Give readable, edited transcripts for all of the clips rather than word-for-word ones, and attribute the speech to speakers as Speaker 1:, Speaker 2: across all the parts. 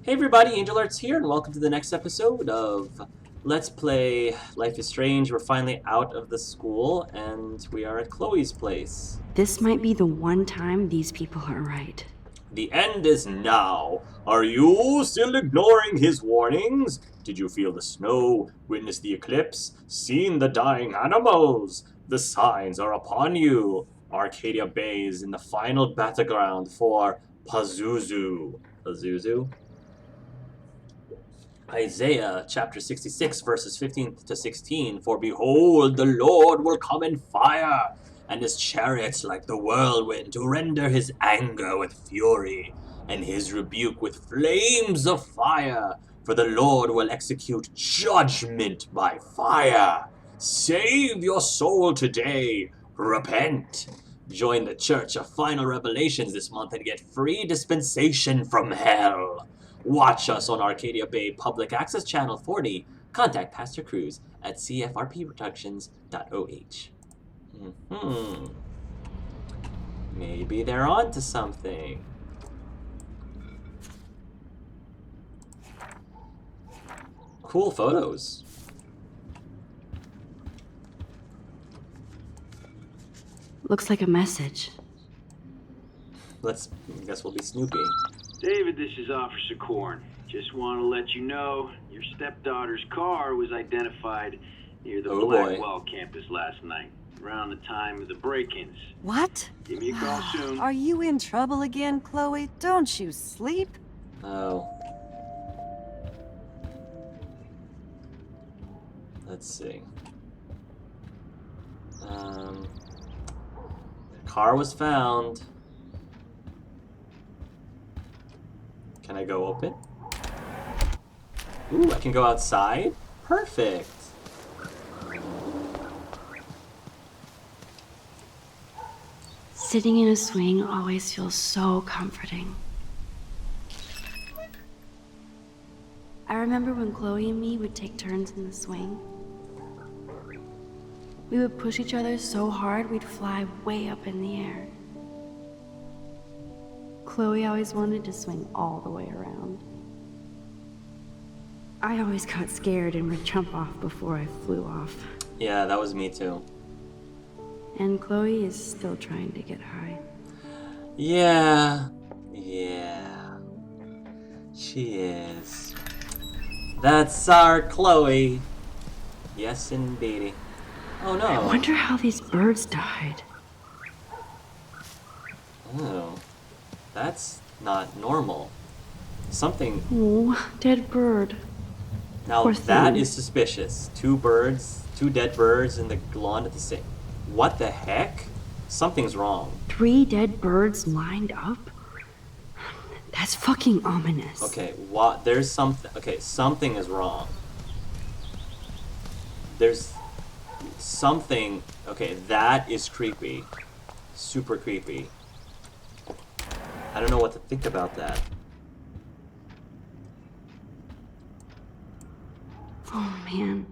Speaker 1: Hey everybody, Angel Arts here, and welcome to the next episode of Let's Play Life is Strange. We're finally out of the school, and we are at Chloe's place.
Speaker 2: This might be the one time these people are right.
Speaker 1: The end is now. Are you still ignoring his warnings? Did you feel the snow, witness the eclipse, seen the dying animals? The signs are upon you. Arcadia Bay is in the final battleground for Pazuzu. Pazuzu? Isaiah chapter 66 verses 15 to 16. For behold, the Lord will come in fire, and his chariots like the whirlwind, to render his anger with fury, and his rebuke with flames of fire. For the Lord will execute judgment by fire. Save your soul today. Repent. Join the Church of Final Revelations this month and get free dispensation from hell. Watch us on Arcadia Bay Public Access Channel 40. Contact Pastor Cruz at cfrpproductions.oh. Maybe they're on to something. Cool photos.
Speaker 2: Looks like a message.
Speaker 1: I guess we'll be snooping.
Speaker 3: David, this is Officer Korn. Just want to let you know your stepdaughter's car was identified near the Blackwell campus last night, around the time of the break-ins.
Speaker 4: What?
Speaker 3: Give me a call soon.
Speaker 4: Are you in trouble again, Chloe? Don't you sleep?
Speaker 1: Oh. Let's see. The car was found. Can I go open? Ooh, I can go outside? Perfect!
Speaker 2: Sitting in a swing always feels so comforting. I remember when Chloe and me would take turns in the swing. We would push each other so hard we'd fly way up in the air. Chloe always wanted to swing all the way around. I always got scared and would jump off before I flew off.
Speaker 1: Yeah, that was me too.
Speaker 2: And Chloe is still trying to get high.
Speaker 1: Yeah. She is. That's our Chloe. Yes, indeedy. Oh no.
Speaker 2: I wonder how these birds died.
Speaker 1: Oh. That's not normal. Something...
Speaker 2: Oh, dead bird.
Speaker 1: Now
Speaker 2: Poor
Speaker 1: that
Speaker 2: thing.
Speaker 1: is suspicious. Two dead birds in the lawn at the same... What the heck? Something's wrong.
Speaker 2: 3 dead birds lined up? That's fucking ominous.
Speaker 1: Okay, what? There's something... Okay, something is wrong. There's something... Okay, that is creepy. Super creepy. I don't know what to think about that.
Speaker 2: Oh man,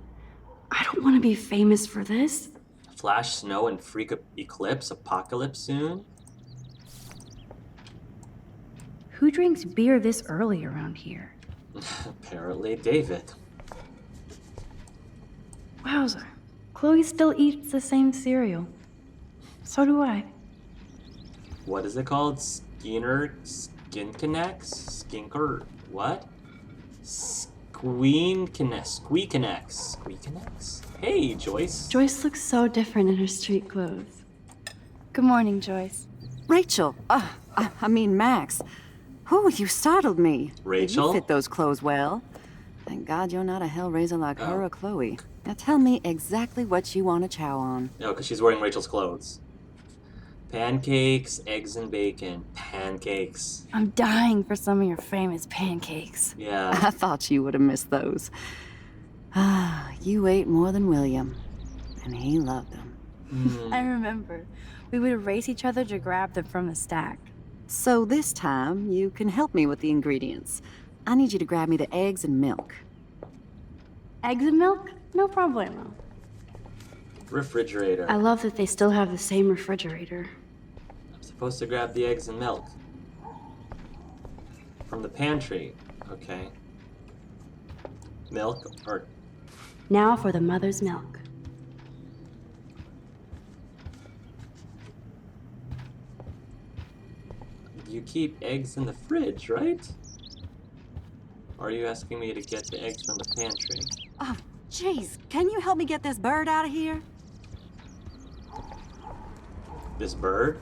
Speaker 2: I don't want to be famous for this.
Speaker 1: Flash snow and freak eclipse apocalypse soon?
Speaker 2: Who drinks beer this early around here?
Speaker 1: Apparently David.
Speaker 2: Wowza, Chloe still eats the same cereal. So do I.
Speaker 1: What is it called? Skin connects? Skinker? What? Squeak-connects? Hey, Joyce.
Speaker 2: Joyce looks so different in her street clothes.
Speaker 5: Good morning, Joyce.
Speaker 4: Rachel. I mean Max. Oh, you startled me.
Speaker 1: Rachel?
Speaker 4: You fit those clothes well. Thank God you're not a hellraiser like her or Chloe. Now tell me exactly what you want to chow on.
Speaker 1: No, because she's wearing Rachel's clothes. Pancakes, eggs and bacon. Pancakes.
Speaker 5: I'm dying for some of your famous pancakes.
Speaker 1: Yeah.
Speaker 4: I thought you would have missed those. You ate more than William, and he loved them.
Speaker 5: I remember. We would race each other to grab them from the stack.
Speaker 4: So this time, you can help me with the ingredients. I need you to grab me the eggs and milk.
Speaker 5: Eggs and milk? No problemo.
Speaker 1: Refrigerator.
Speaker 2: I love that they still have the same refrigerator.
Speaker 1: I'm supposed to grab the eggs and milk. From the pantry. Okay. Milk or...
Speaker 2: Now for the mother's milk.
Speaker 1: You keep eggs in the fridge, right? Or are you asking me to get the eggs from the pantry?
Speaker 4: Oh, jeez. Can you help me get this bird out of here?
Speaker 1: This bird?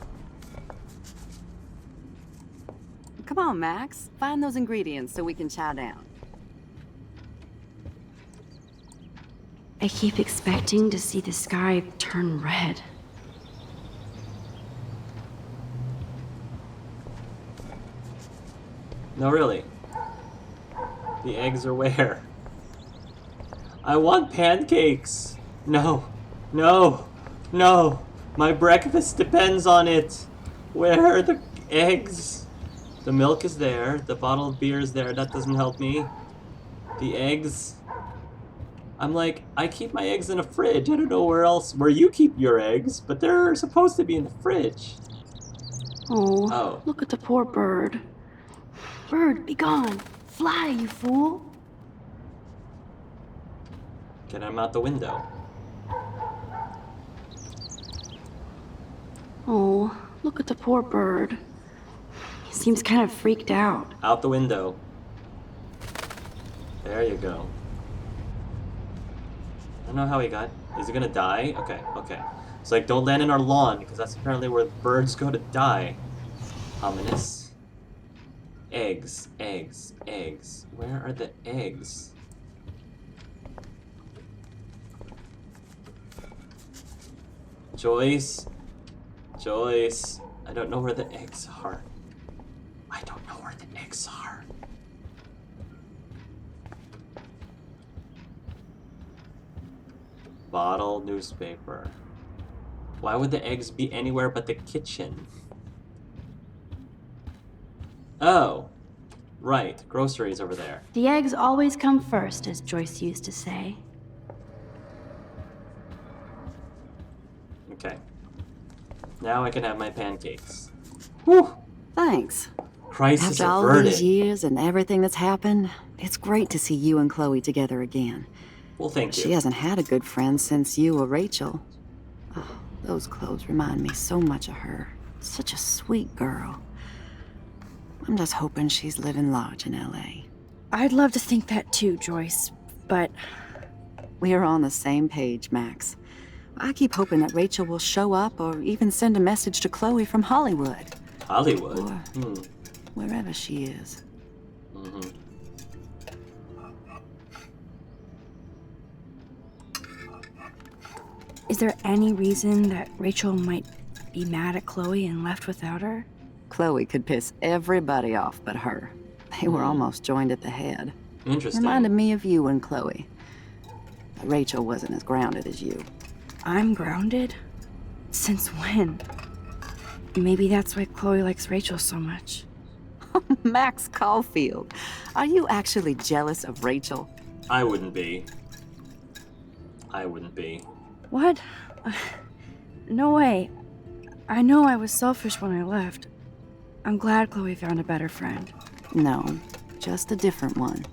Speaker 4: Come on, Max. Find those ingredients so we can chow down.
Speaker 2: I keep expecting to see the sky turn red.
Speaker 1: No, really. The eggs are where? I want pancakes! No. No. No. My breakfast depends on it. Where are the eggs? The milk is there. The bottle of beer is there. That doesn't help me. The eggs... I'm like, I keep my eggs in a fridge. I don't know where you keep your eggs, but they're supposed to be in the fridge.
Speaker 2: Oh, look at the poor bird. Bird, be gone. Fly, you fool.
Speaker 1: Get him out the window.
Speaker 2: Oh, look at the poor bird. He seems kind of freaked out.
Speaker 1: Out the window. There you go. I don't know how he got... Is he gonna die? Okay, okay. It's like, don't land in our lawn, because that's apparently where birds go to die. Ominous. Eggs, eggs, eggs. Where are the eggs? Joyce. Joyce. I don't know where the eggs are. I don't know where the eggs are. Bottle, newspaper. Why would the eggs be anywhere but the kitchen? Oh, right. Groceries over there.
Speaker 2: The eggs always come first, as Joyce used to say.
Speaker 1: Okay. Now I can have my pancakes. Whew!
Speaker 4: Thanks.
Speaker 1: Crisis
Speaker 4: After all
Speaker 1: averted.
Speaker 4: these years and everything that's happened, it's great to see you and Chloe together again.
Speaker 1: Well, thank you.
Speaker 4: She hasn't had a good friend since you or Rachel. Oh, those clothes remind me so much of her. Such a sweet girl. I'm just hoping she's living large in LA.
Speaker 5: I'd love to think that too, Joyce, but...
Speaker 4: We are on the same page, Max. I keep hoping that Rachel will show up or even send a message to Chloe from Hollywood.
Speaker 1: Hollywood?
Speaker 4: Or wherever she is.
Speaker 1: Mm-hmm.
Speaker 5: Is there any reason that Rachel might be mad at Chloe and left without her?
Speaker 4: Chloe could piss everybody off but her. They were almost joined at the head.
Speaker 1: Interesting.
Speaker 4: Reminded me of you and Chloe. But Rachel wasn't as grounded as you.
Speaker 5: I'm grounded? Since when? Maybe that's why Chloe likes Rachel so much.
Speaker 4: Max Caulfield, are you actually jealous of Rachel?
Speaker 1: I wouldn't be. I wouldn't be.
Speaker 5: What? No way. I know I was selfish when I left. I'm glad Chloe found a better friend.
Speaker 4: No, just a different one.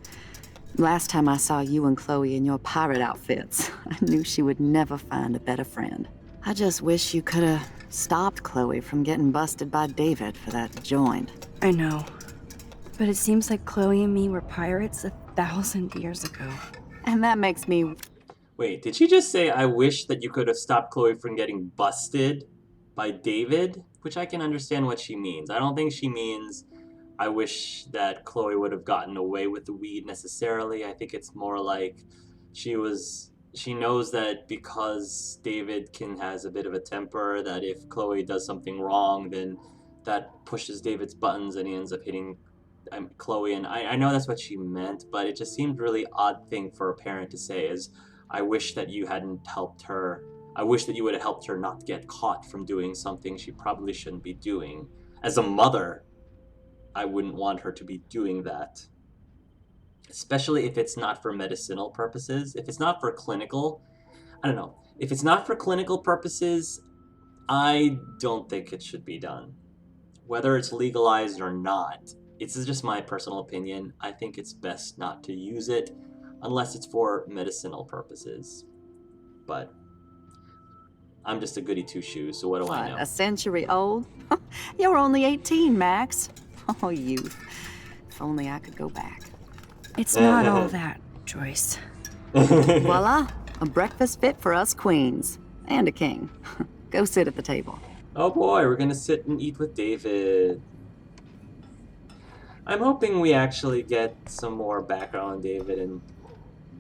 Speaker 4: Last time I saw you and Chloe in your pirate outfits, I knew she would never find a better friend. I just wish you could have stopped Chloe from getting busted by David for that joint.
Speaker 5: I know. But it seems like Chloe and me were pirates 1,000 years ago.
Speaker 4: And that makes me...
Speaker 1: Wait, did she just say, I wish that you could have stopped Chloe from getting busted by David? Which I can understand what she means. I don't think she means, I wish that Chloe would have gotten away with the weed necessarily. I think it's more like she knows that because David has a bit of a temper, that if Chloe does something wrong, then that pushes David's buttons and he ends up hitting Chloe. And I know that's what she meant, but it just seemed really odd thing for a parent to say is, I wish that you hadn't helped her. I wish that you would have helped her not get caught from doing something she probably shouldn't be doing. As a mother, I wouldn't want her to be doing that. Especially if it's not for medicinal purposes. If it's not for clinical, I don't know. If it's not for clinical purposes, I don't think it should be done. Whether it's legalized or not, It's just my personal opinion. I think it's best not to use it unless it's for medicinal purposes. But I'm just a goody two-shoes, so what do I know?
Speaker 4: A century old? You're only 18, Max. Oh, youth. If only I could go back.
Speaker 5: It's not all that, Joyce.
Speaker 4: Voila, a breakfast fit for us queens. And a king. Go sit at the table.
Speaker 1: Oh boy, we're gonna sit and eat with David. I'm hoping we actually get some more background on David and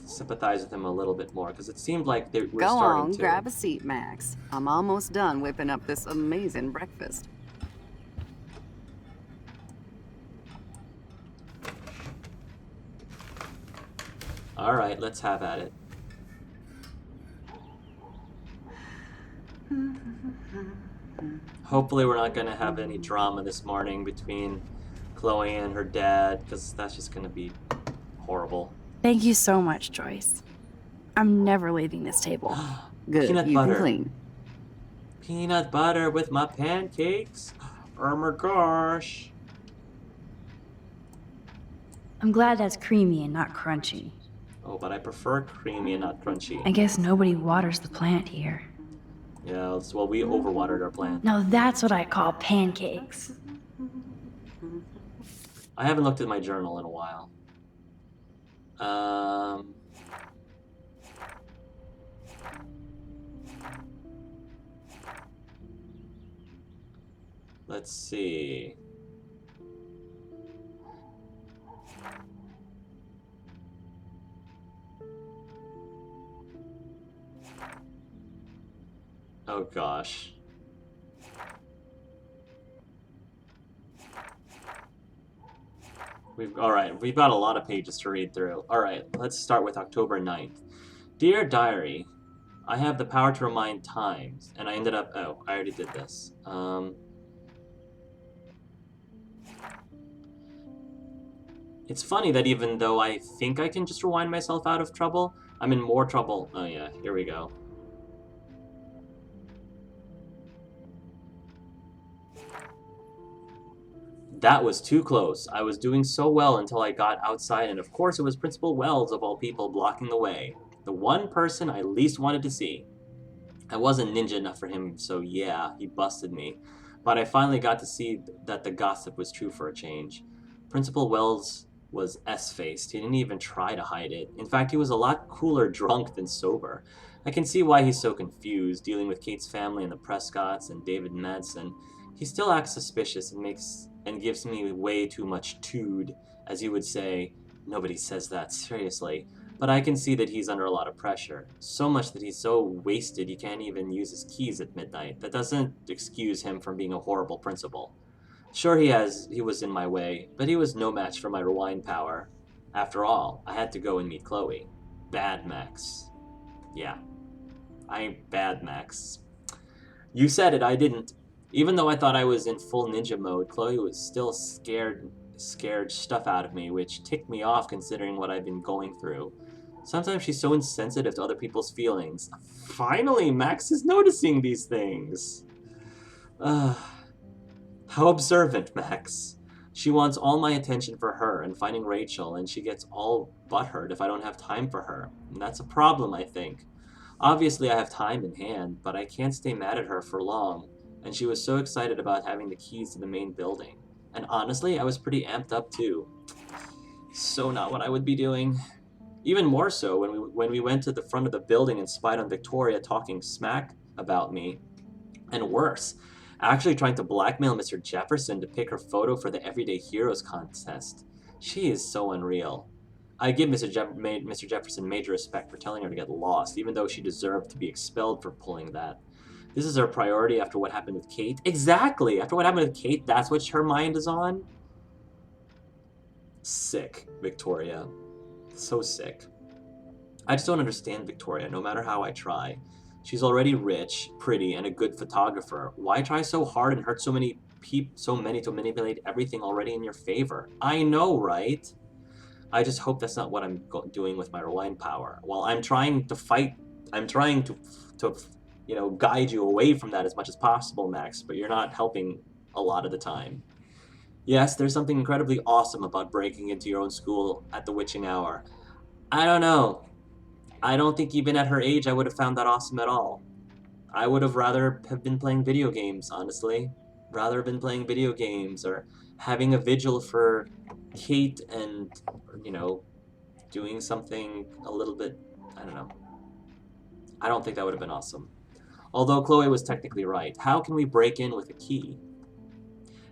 Speaker 1: sympathize with him a little bit more, because it seemed like we're
Speaker 4: Go
Speaker 1: starting
Speaker 4: on,
Speaker 1: to.
Speaker 4: grab a seat, Max. I'm almost done whipping up this amazing breakfast.
Speaker 1: Alright, let's have at it. Hopefully we're not going to have any drama this morning between Chloe and her dad, because that's just going to be horrible.
Speaker 5: Thank you so much, Joyce. I'm never leaving this table.
Speaker 4: Good,
Speaker 1: Peanut
Speaker 4: you
Speaker 1: butter.
Speaker 4: can clean.
Speaker 1: Peanut butter with my pancakes? Oh my gosh.
Speaker 5: I'm glad that's creamy and not crunchy.
Speaker 1: Oh, but I prefer creamy and not crunchy.
Speaker 5: I guess nobody waters the plant here.
Speaker 1: Yeah, well, we overwatered our plant.
Speaker 5: Now that's what I call pancakes.
Speaker 1: I haven't looked at my journal in a while. Let's see. Oh gosh. Alright, we've got a lot of pages to read through. Alright, let's start with October 9th. Dear Diary, I have the power to remind times, and I ended up... Oh, I already did this. It's funny that even though I think I can just rewind myself out of trouble, I'm in more trouble. Oh yeah, here we go. That was too close. I was doing so well until I got outside, and of course it was Principal Wells, of all people, blocking the way. The one person I least wanted to see. I wasn't ninja enough for him, so yeah, he busted me. But I finally got to see that the gossip was true for a change. Principal Wells was S-faced. He didn't even try to hide it. In fact, he was a lot cooler drunk than sober. I can see why he's so confused, dealing with Kate's family and the Prescotts and David Madsen. He still acts suspicious and gives me way too much tood, as you would say. Nobody says that, seriously. But I can see that he's under a lot of pressure. So much that he's so wasted he can't even use his keys at midnight. That doesn't excuse him from being a horrible principal. Sure, he was in my way, but he was no match for my rewind power. After all, I had to go and meet Chloe. Bad Max. Yeah. Bad Max. You said it, I didn't. Even though I thought I was in full ninja mode, Chloe was still scared stuff out of me, which ticked me off considering what I've been going through. Sometimes she's so insensitive to other people's feelings. Finally, Max is noticing these things. How observant, Max. She wants all my attention for her and finding Rachel, and she gets all butthurt if I don't have time for her. And that's a problem, I think. Obviously, I have time in hand, but I can't stay mad at her for long. And she was so excited about having the keys to the main building. And honestly, I was pretty amped up too. So not what I would be doing. Even more so when we went to the front of the building and spied on Victoria talking smack about me. And worse, actually trying to blackmail Mr. Jefferson to pick her photo for the Everyday Heroes contest. She is so unreal. I give Mr. Jefferson major respect for telling her to get lost, even though she deserved to be expelled for pulling that. This is her priority after what happened with Kate. Exactly! After what happened with Kate, that's what her mind is on? Sick, Victoria. So sick. I just don't understand Victoria, no matter how I try. She's already rich, pretty, and a good photographer. Why try so hard and hurt so many to manipulate everything already in your favor? I know, right? I just hope that's not what I'm doing with my rewind power. While I'm trying to fight, I'm trying to guide you away from that as much as possible, Max, but you're not helping a lot of the time. Yes, there's something incredibly awesome about breaking into your own school at the witching hour. I don't know. I don't think even at her age I would have found that awesome at all. I would have rather have been playing video games, honestly. Rather have been playing video games or having a vigil for Kate and, you know, doing something a little bit, I don't know. I don't think that would have been awesome. Although Chloe was technically right. How can we break in with a key?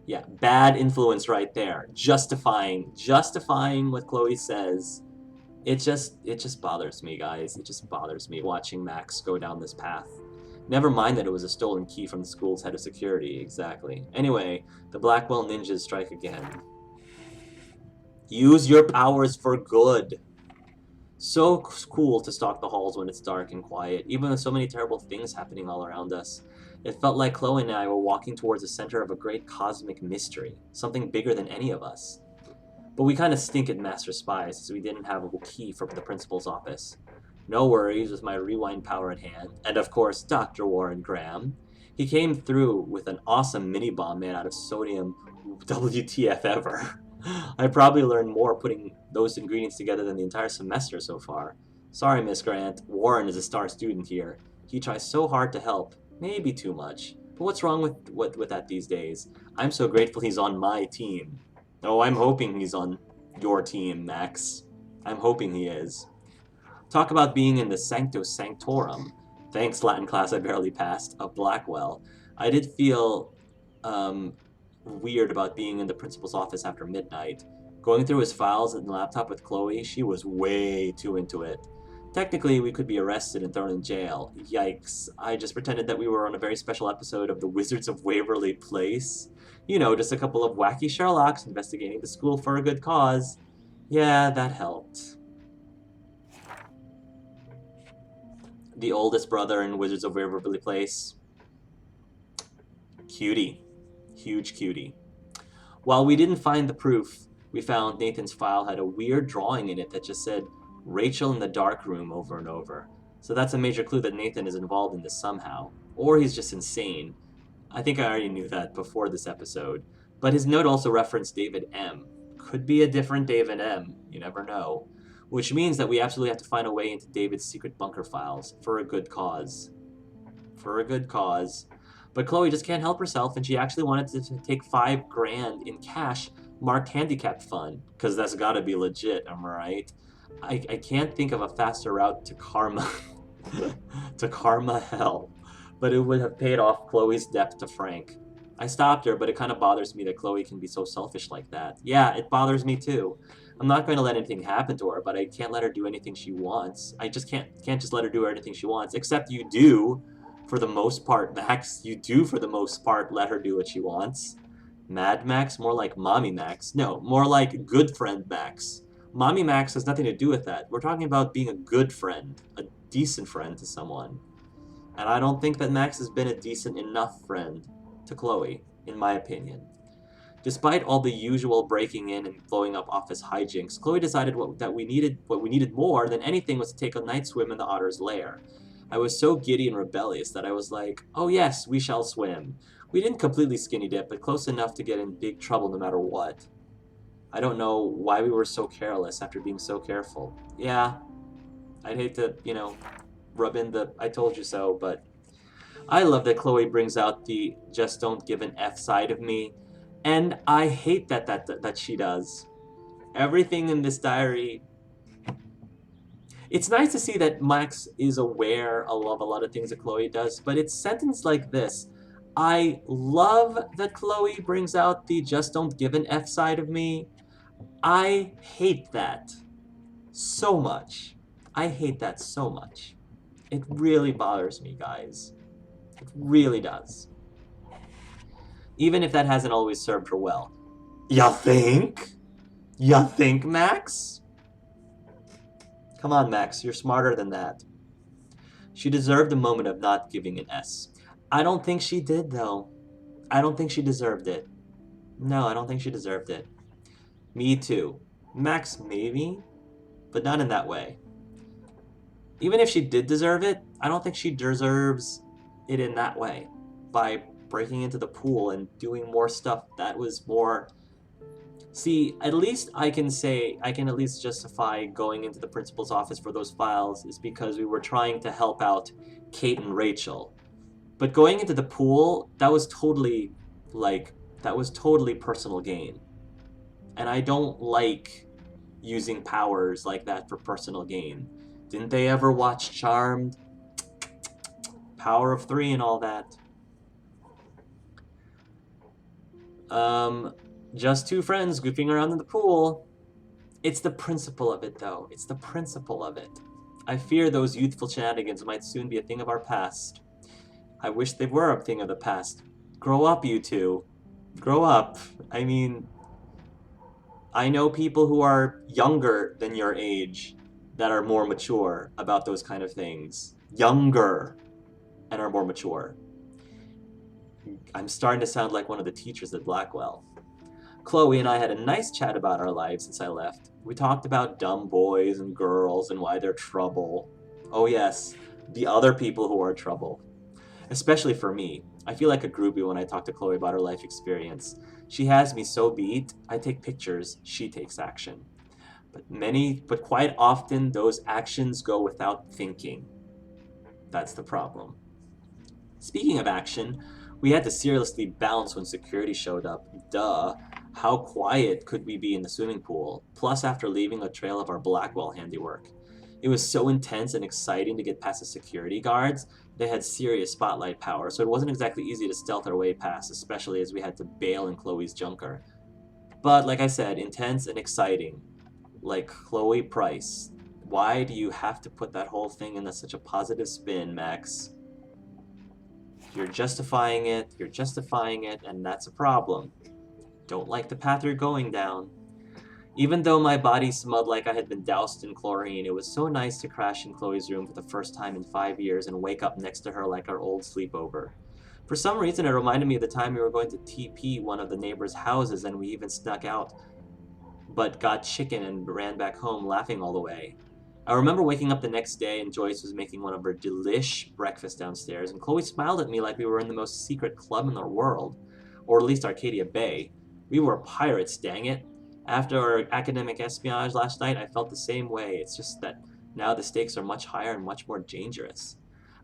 Speaker 1: Yeah, bad influence right there. Justifying what Chloe says. It just bothers me, guys. It just bothers me watching Max go down this path. Never mind that it was a stolen key from the school's head of security, exactly. Anyway, the Blackwell ninjas strike again. Use your powers for good. So cool to stalk the halls when it's dark and quiet, even with so many terrible things happening all around us. It felt like Chloe and I were walking towards the center of a great cosmic mystery, something bigger than any of us. But we kind of stink at Master Spies, as we didn't have a key for the principal's office. No worries with my rewind power at hand, and of course Dr. Warren Graham. He came through with an awesome mini-bomb made out of sodium. WTF ever. I probably learned more putting those ingredients together than the entire semester so far. Sorry, Miss Grant. Warren is a star student here. He tries so hard to help. Maybe too much. But what's wrong with that these days? I'm so grateful he's on my team. Oh, I'm hoping he's on your team, Max. I'm hoping he is. Talk about being in the Sancto Sanctorum. Thanks, Latin class I barely passed, of Blackwell. I did feel weird about being in the principal's office after midnight. Going through his files and laptop with Chloe, she was way too into it. Technically, we could be arrested and thrown in jail. Yikes. I just pretended that we were on a very special episode of The Wizards of Waverly Place. You know, just a couple of wacky Sherlocks investigating the school for a good cause. Yeah, that helped. The oldest brother in Wizards of Waverly Place. Cutie. Huge cutie. While we didn't find the proof, we found Nathan's file had a weird drawing in it that just said Rachel in the dark room over and over. So that's a major clue that Nathan is involved in this somehow. Or he's just insane. I think I already knew that before this episode. But his note also referenced David M. Could be a different David M. You never know. Which means that we absolutely have to find a way into David's secret bunker files for a good cause. For a good cause. But Chloe just can't help herself, and she actually wanted to take $5 grand in cash marked handicap fund, because that's gotta be legit, am I right? I can't think of a faster route to karma. To karma hell. But it would have paid off Chloe's debt to Frank. I stopped her, but it kind of bothers me that Chloe can be so selfish like that. Yeah, it bothers me too. I'm not going to let anything happen to her, but I can't let her do anything she wants. I just can't just let her do anything she wants, except you do. For the most part, Max, you do for the most part let her do what she wants. Mad Max? More like Mommy Max. No, more like good friend Max. Mommy Max has nothing to do with that. We're talking about being a good friend, a decent friend to someone. And I don't think that Max has been a decent enough friend to Chloe, in my opinion. Despite all the usual breaking in and blowing up office hijinks, Chloe decided what we needed more than anything was to take a night swim in the otter's lair. I was so giddy and rebellious that I was like, oh yes, we shall swim. We didn't completely skinny dip, but close enough to get in big trouble no matter what. I don't know why we were so careless after being so careful. Yeah, I'd hate to, you know, rub in the I told you so, but I love that Chloe brings out the just don't give an F side of me, and I hate that she does. Everything in this diary. It's nice to see that Max is aware of a lot of things that Chloe does, but it's sentenced like this. I love that Chloe brings out the just don't give an F side of me. I hate that so much. I hate that so much. It really bothers me, guys. It really does. Even if that hasn't always served her well. Ya think? Ya think, Max? Come on, Max, you're smarter than that. She deserved a moment of not giving an S. I don't think she did, though. I don't think she deserved it. No, I don't think she deserved it. Me too. Max, maybe, but not in that way. Even if she did deserve it, I don't think she deserves it in that way. By breaking into the pool and doing more stuff that was more See, at least I can at least justify going into the principal's office for those files is because we were trying to help out Kate and Rachel. But going into the pool, that was totally personal gain. And I don't like using powers like that for personal gain. Didn't they ever watch Charmed? Power of 3 and all that. Just two friends goofing around in the pool. It's the principle of it, though. It's the principle of it. I fear those youthful shenanigans might soon be a thing of our past. I wish they were a thing of the past. Grow up, you two. Grow up. I mean, I know people who are younger than your age that are more mature about those kind of things. Younger and are more mature. I'm starting to sound like one of the teachers at Blackwell. Chloe and I had a nice chat about our lives since I left. We talked about dumb boys and girls and why they're trouble. Oh yes, the other people who are trouble. Especially for me. I feel like a groupie when I talk to Chloe about her life experience. She has me so beat, I take pictures, she takes action. But quite often, those actions go without thinking. That's the problem. Speaking of action, we had to seriously bounce when security showed up. Duh. How quiet could we be in the swimming pool? Plus, after leaving a trail of our Blackwell handiwork. It was so intense and exciting to get past the security guards. They had serious spotlight power, so it wasn't exactly easy to stealth our way past, especially as we had to bail in Chloe's junker. But, like I said, intense and exciting. Like Chloe Price. Why do you have to put that whole thing in such a positive spin, Max? You're justifying it, and that's a problem. Don't like the path you're going down. Even though my body smelled like I had been doused in chlorine, it was so nice to crash in Chloe's room for the first time in 5 years and wake up next to her like our old sleepover. For some reason, it reminded me of the time we were going to TP one of the neighbors' houses and we even snuck out, but got chicken and ran back home laughing all the way. I remember waking up the next day and Joyce was making one of her delish breakfast downstairs, and Chloe smiled at me like we were in the most secret club in the world, or at least Arcadia Bay. We were pirates, dang it. After our academic espionage last night, I felt the same way. It's just that now the stakes are much higher and much more dangerous.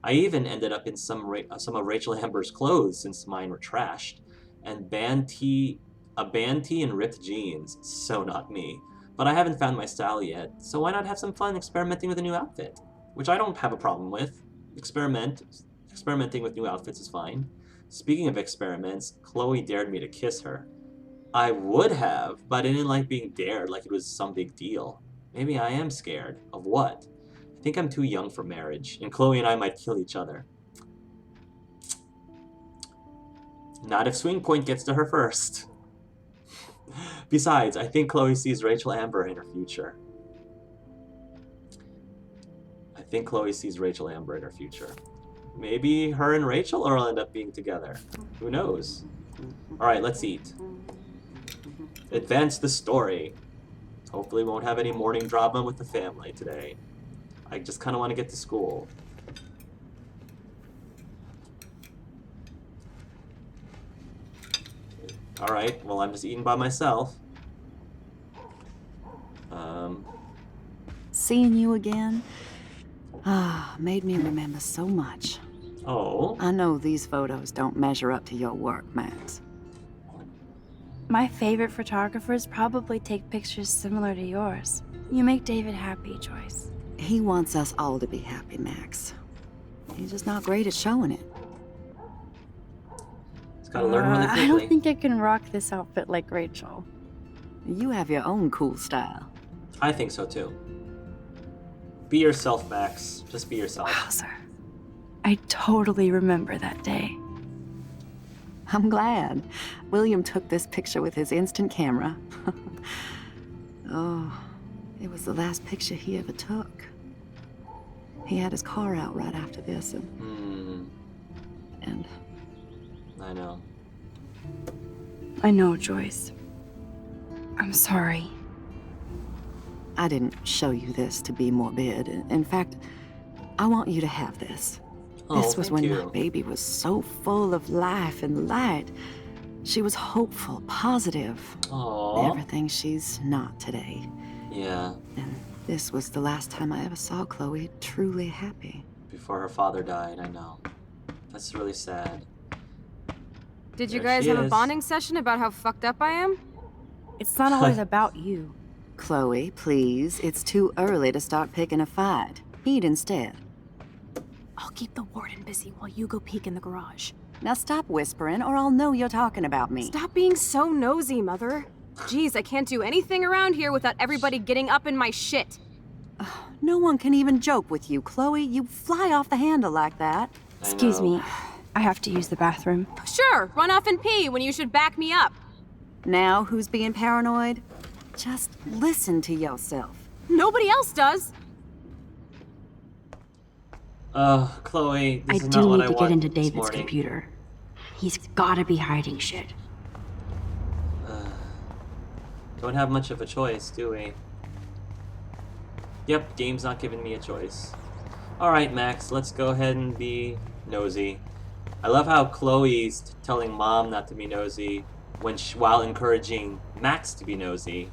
Speaker 1: I even ended up in some of Rachel Amber's clothes since mine were trashed, and a band tee and ripped jeans. So not me. But I haven't found my style yet, so why not have some fun experimenting with a new outfit? Which I don't have a problem with. Experimenting with new outfits is fine. Speaking of experiments, Chloe dared me to kiss her. I would have, but I didn't like being dared like it was some big deal. Maybe I am scared. Of what? I think I'm too young for marriage, and Chloe and I might kill each other. Not if Swing Point gets to her first. Besides, I think Chloe sees Rachel Amber in her future. Maybe her and Rachel will end up being together. Who knows? Alright, let's eat. Advance the story. Hopefully we won't have any morning drama with the family today. I just kind of want to get to school. Alright, well I'm just eating by myself.
Speaker 4: Seeing you again, made me remember so much.
Speaker 1: Oh?
Speaker 4: I know these photos don't measure up to your work, Max.
Speaker 5: My favorite photographers probably take pictures similar to yours. You make David happy, Joyce.
Speaker 4: He wants us all to be happy, Max. He's just not great at showing it.
Speaker 1: He's gotta learn really quickly.
Speaker 5: I don't think I can rock this outfit like Rachel.
Speaker 4: You have your own cool style.
Speaker 1: I think so too. Be yourself, Max. Just be yourself.
Speaker 5: Wowzer. I totally remember that day.
Speaker 4: I'm glad. William took this picture with his instant camera. Oh, it was the last picture he ever took. He had his car out right after this, and
Speaker 1: I know.
Speaker 5: I know, Joyce. I'm sorry.
Speaker 4: I didn't show you this to be morbid. In fact, I want you to have this.
Speaker 1: Oh,
Speaker 4: This was
Speaker 1: thank
Speaker 4: when
Speaker 1: you.
Speaker 4: my baby was so full of life and light. She was hopeful, positive.
Speaker 1: Aww.
Speaker 4: Everything she's not today.
Speaker 1: Yeah.
Speaker 4: And this was the last time I ever saw Chloe truly happy.
Speaker 1: Before her father died, I know. That's really sad.
Speaker 6: Did you
Speaker 1: There
Speaker 6: guys
Speaker 1: she
Speaker 6: have a
Speaker 1: is.
Speaker 6: bonding session about how fucked up I am?
Speaker 5: It's not always about you.
Speaker 4: Chloe, please, it's too early to start picking a fight. Eat instead.
Speaker 2: I'll keep the warden busy while you go peek in the garage.
Speaker 4: Now stop whispering or I'll know you're talking about me.
Speaker 6: Stop being so nosy, Mother. Jeez, I can't do anything around here without everybody getting up in my shit.
Speaker 4: No one can even joke with you, Chloe. You fly off the handle like that.
Speaker 5: Excuse
Speaker 1: I know.
Speaker 5: me. I have to use the bathroom.
Speaker 6: Sure, run off and pee when you should back me up.
Speaker 4: Now who's being paranoid? Just listen to yourself.
Speaker 6: Nobody else does.
Speaker 1: Chloe,
Speaker 2: I
Speaker 1: this is
Speaker 2: do
Speaker 1: not what
Speaker 2: need
Speaker 1: I
Speaker 2: to
Speaker 1: want
Speaker 2: get into
Speaker 1: this
Speaker 2: David's
Speaker 1: morning.
Speaker 2: computer. He's gotta be hiding shit.
Speaker 1: Don't have much of a choice, do we? Yep, game's not giving me a choice. Alright, Max, let's go ahead and be nosy. I love how Chloe's telling Mom not to be nosy while encouraging Max to be nosy.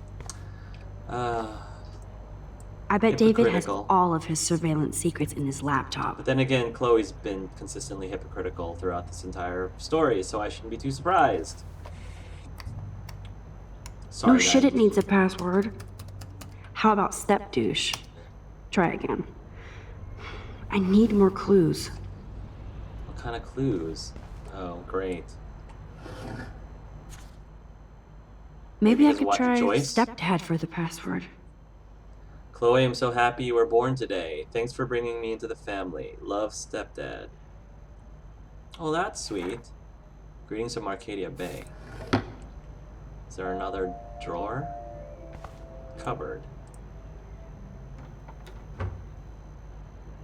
Speaker 2: I bet David has
Speaker 1: Hypocritical.
Speaker 2: all of his surveillance secrets in his laptop.
Speaker 1: But then again, Chloe's been consistently hypocritical throughout this entire story, so I shouldn't be too surprised. Sorry,
Speaker 2: No shit,
Speaker 1: guys.
Speaker 2: it needs a password. How about step douche? Try again. I need more clues.
Speaker 1: What kind of clues? Oh, great.
Speaker 2: Maybe I
Speaker 1: Because
Speaker 2: could
Speaker 1: what,
Speaker 2: try
Speaker 1: Joyce?
Speaker 2: stepdad for the password.
Speaker 1: Chloe, I'm so happy you were born today. Thanks for bringing me into the family. Love, stepdad. Oh, that's sweet. Greetings from Arcadia Bay. Is there another drawer? Cupboard.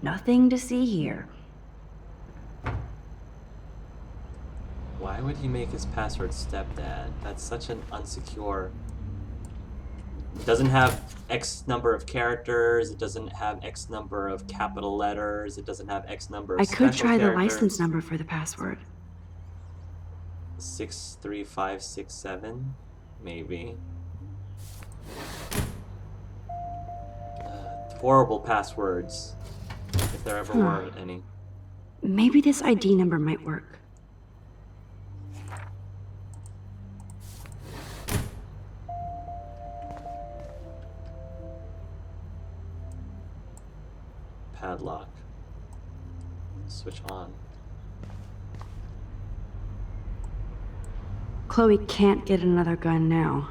Speaker 2: Nothing to see here.
Speaker 1: Why would he make his password stepdad? That's such an unsecure... It doesn't have X number of characters, it doesn't have X number of capital letters, it doesn't have X number of
Speaker 2: I could
Speaker 1: special
Speaker 2: try the
Speaker 1: characters.
Speaker 2: license number for the password.
Speaker 1: 63567? Maybe. Horrible passwords, if there ever were any.
Speaker 2: Maybe this ID number might work.
Speaker 1: Padlock. Switch on.
Speaker 2: Chloe can't get another gun now.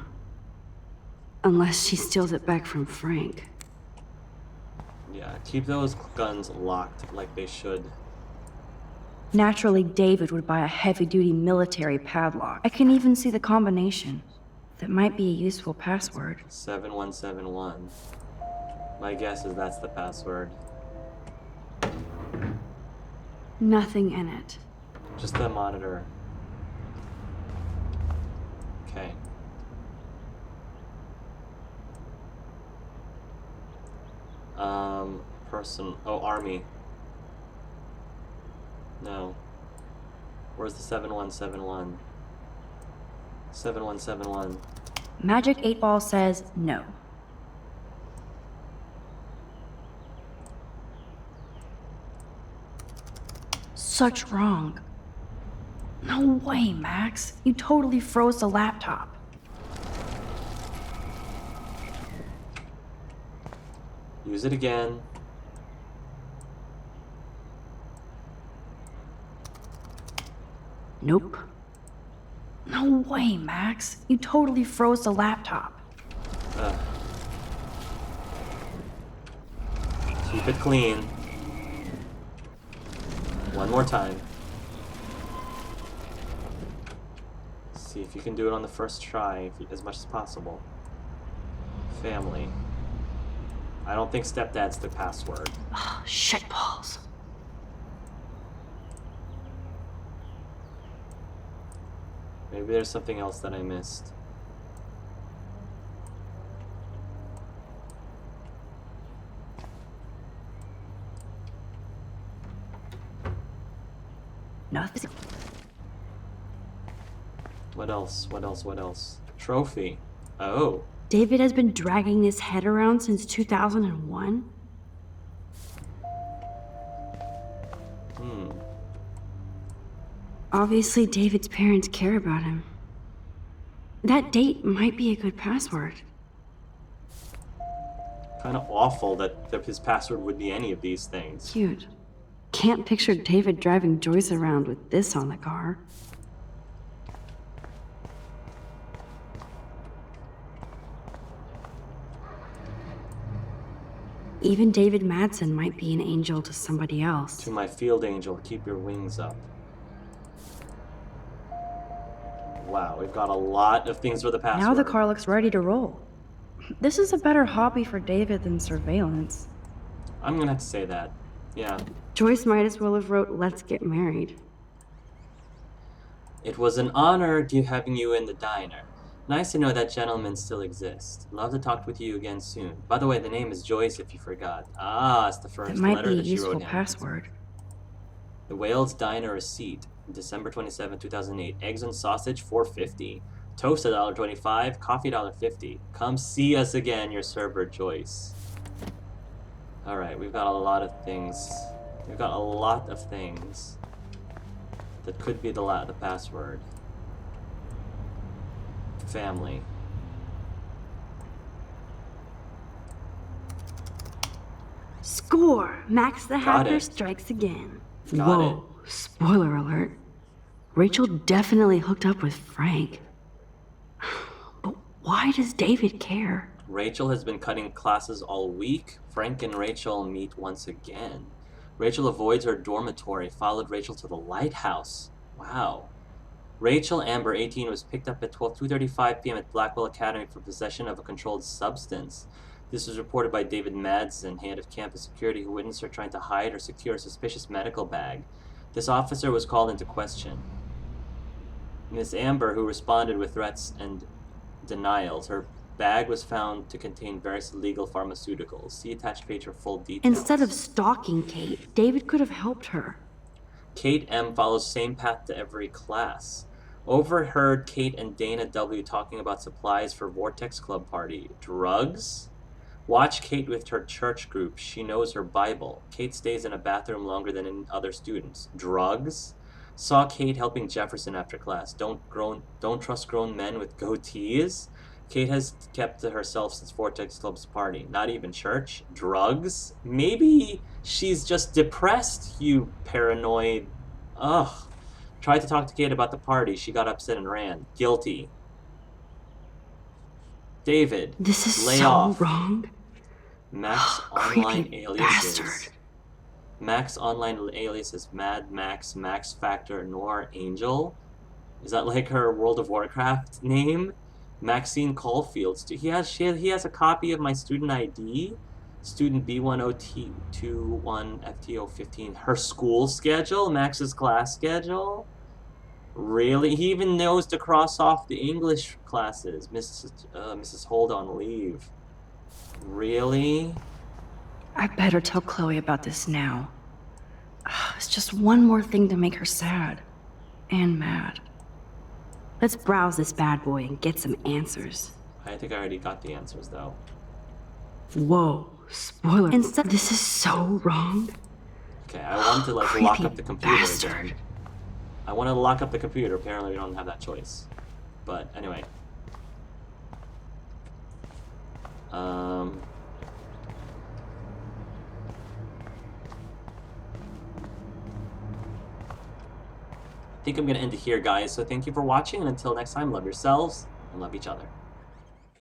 Speaker 2: Unless she steals it back from Frank.
Speaker 1: Yeah, keep those guns locked like they should.
Speaker 2: Naturally, David would buy a heavy-duty military padlock. I can even see the combination. That might be a useful password.
Speaker 1: 7171. My guess is that's the password.
Speaker 2: Nothing in it.
Speaker 1: Just the monitor. Okay. Person. Oh, army. No. Where's the 7171? 7171.
Speaker 2: Magic 8 Ball says no. Such wrong. No way, Max. You totally froze the laptop.
Speaker 1: Use it again.
Speaker 2: Nope. No way, Max. You totally froze the laptop.
Speaker 1: Keep it clean. One more time. See if you can do it on the first try as much as possible. Family. I don't think stepdad's the password.
Speaker 2: Shit balls.
Speaker 1: Maybe there's something else that I missed.
Speaker 2: Nothing.
Speaker 1: What else? What else? What else? Trophy. Oh.
Speaker 2: David has been dragging his head around since 2001? Obviously, David's parents care about him. That date might be a good password.
Speaker 1: Kind of awful that his password would be any of these things.
Speaker 2: Cute. Can't picture David driving Joyce around with this on the car. Even David Madsen might be an angel to somebody else.
Speaker 1: To my field angel, keep your wings up. Wow, we've got a lot of things for the password.
Speaker 2: Now the car looks ready to roll. This is a better hobby for David than surveillance.
Speaker 1: I'm gonna have to say that. Yeah.
Speaker 2: Joyce might as well have wrote, "Let's get married."
Speaker 1: It was an honor having you in the diner. Nice to know that gentlemen still exist. Love to talk with you again soon. By the way, the name is Joyce if you forgot. Ah, it's the first
Speaker 2: It might
Speaker 1: letter
Speaker 2: be a
Speaker 1: that she wrote
Speaker 2: useful
Speaker 1: in.
Speaker 2: password.
Speaker 1: The Wales Diner receipt, December 27, 2008. Eggs and sausage, $4.50. Toast, $1.25. Coffee, $1.50. Come see us again, your server, Joyce. Alright, we've got a lot of things. We've got a lot of things that could be the password. Family.
Speaker 2: Score! Max the
Speaker 1: Got
Speaker 2: hacker
Speaker 1: it.
Speaker 2: strikes again.
Speaker 1: Got
Speaker 2: Whoa, spoiler alert. Rachel definitely hooked up with Frank. But why does David care?
Speaker 1: Rachel has been cutting classes all week. Frank and Rachel meet once again. Rachel avoids her dormitory, followed Rachel to the lighthouse. Wow. Rachel Amber, 18, was picked up at 2:35 p.m. at Blackwell Academy for possession of a controlled substance. This was reported by David Madsen, head of campus security, who witnessed her trying to hide or secure a suspicious medical bag. This officer was called into question. Miss Amber, who responded with threats and denials, her bag was found to contain various illegal pharmaceuticals. See attached page for full details.
Speaker 2: Instead of stalking Kate, David could have helped her.
Speaker 1: Kate M follows same path to every class. Overheard Kate and Dana W talking about supplies for Vortex Club party. Drugs? Watch Kate with her church group. She knows her Bible. Kate stays in a bathroom longer than in other students. Drugs? Saw Kate helping Jefferson after class. Don't trust grown men with goatees. Kate has kept to herself since Vortex Club's party. Not even church. Drugs? Maybe she's just depressed, you paranoid. Ugh. Tried to talk to Kate about the party. She got upset and ran. Guilty. David,
Speaker 2: This is
Speaker 1: lay
Speaker 2: so
Speaker 1: off.
Speaker 2: wrong.
Speaker 1: Max
Speaker 2: Creepy
Speaker 1: online aliases.
Speaker 2: bastard.
Speaker 1: Max online aliases Mad Max, Max Factor, Noir Angel. Is that like her World of Warcraft name? Maxine Caulfield. He has a copy of my student ID. Student B10T21FTO15. Her school schedule, Max's class schedule. Really? He even knows to cross off the English classes. Mrs. Hold on leave. Really?
Speaker 2: I better tell Chloe about this now. It's just one more thing to make her sad. And mad. Let's browse this bad boy and get some answers.
Speaker 1: I think I already got the answers, though.
Speaker 2: Whoa, spoiler. Instead, this is so wrong.
Speaker 1: Okay, I want to, like, lock up the computer
Speaker 2: bastard.
Speaker 1: again. I want to lock up the computer. Apparently, we don't have that choice. But, anyway. I think I'm going to end it here, guys. So thank you for watching, and until next time, love yourselves and love each other.